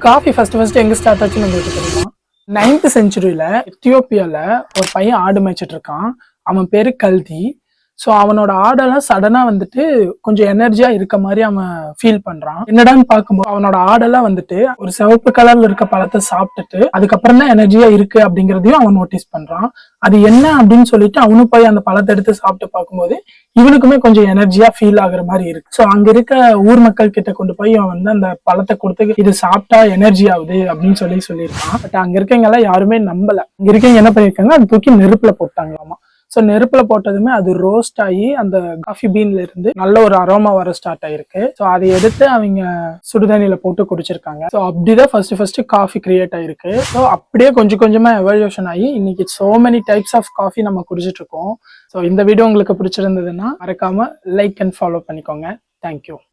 Coffee first எங்க start ஆச்சுன்னு உங்களுக்கு தெரியுமா? 9th செஞ்சுரியில எத்தியோப்பியால ஒரு பையன் ஆடு மேய்ச்சிட்டு இருக்கான். அவன் பேரு கல்தி. ஸோ அவனோட ஆடெல்லாம் சடனா வந்துட்டு கொஞ்சம் எனர்ஜியா இருக்க மாதிரி அவன் ஃபீல் பண்றான். என்னடான்னு பார்க்கும்போது அவனோட ஆடெல்லாம் வந்துட்டு ஒரு சிவப்பு கலர்ல இருக்க பழத்தை சாப்பிட்டுட்டு அதுக்கப்புறம் தான் எனர்ஜியா இருக்கு அப்படிங்கிறதையும் அவன் நோட்டீஸ் பண்றான். அது என்ன அப்படின்னு சொல்லிட்டு அவனும் போய் அந்த பழத்தை எடுத்து சாப்பிட்டு பார்க்கும்போது இவனுக்குமே கொஞ்சம் எனர்ஜியா ஃபீல் ஆகுற மாதிரி இருக்கு. ஸோ அங்க இருக்க ஊர் மக்கள் கிட்ட கொண்டு போய் அவன் வந்து அந்த பழத்தை கொடுத்து இது சாப்பிட்டா எனர்ஜி ஆகுது அப்படின்னு சொல்லியிருக்கான். பட் அங்க இருக்கவங்க எல்லாம் யாருமே நம்பல. இங்க இருக்கவங்க என்ன பண்ணிருக்காங்க, அது தூக்கி நெருப்புல போட்டாங்களாமா. ஸோ நெருப்புல போட்டதுமே அது ரோஸ்ட் ஆகி அந்த காஃபி பீன்ல இருந்து நல்ல ஒரு அரோமா வர ஸ்டார்ட் ஆயிருக்கு. ஸோ அதை எடுத்து அவங்க சுடுதண்ணியில போட்டு குடிச்சிருக்காங்க. ஸோ அப்படிதான் ஃபர்ஸ்ட் காஃபி கிரியேட் ஆயிருக்கு. ஸோ அப்படியே கொஞ்சம் கொஞ்சமா எவல்யூஷன் ஆகி இன்னைக்கு so many types of coffee நம்ம குடிச்சிட்டு இருக்கோம். ஸோ இந்த வீடியோ உங்களுக்கு பிடிச்சிருந்ததுன்னா மறக்காம லைக் அண்ட் ஃபாலோ பண்ணிக்கோங்க. தேங்க்யூ.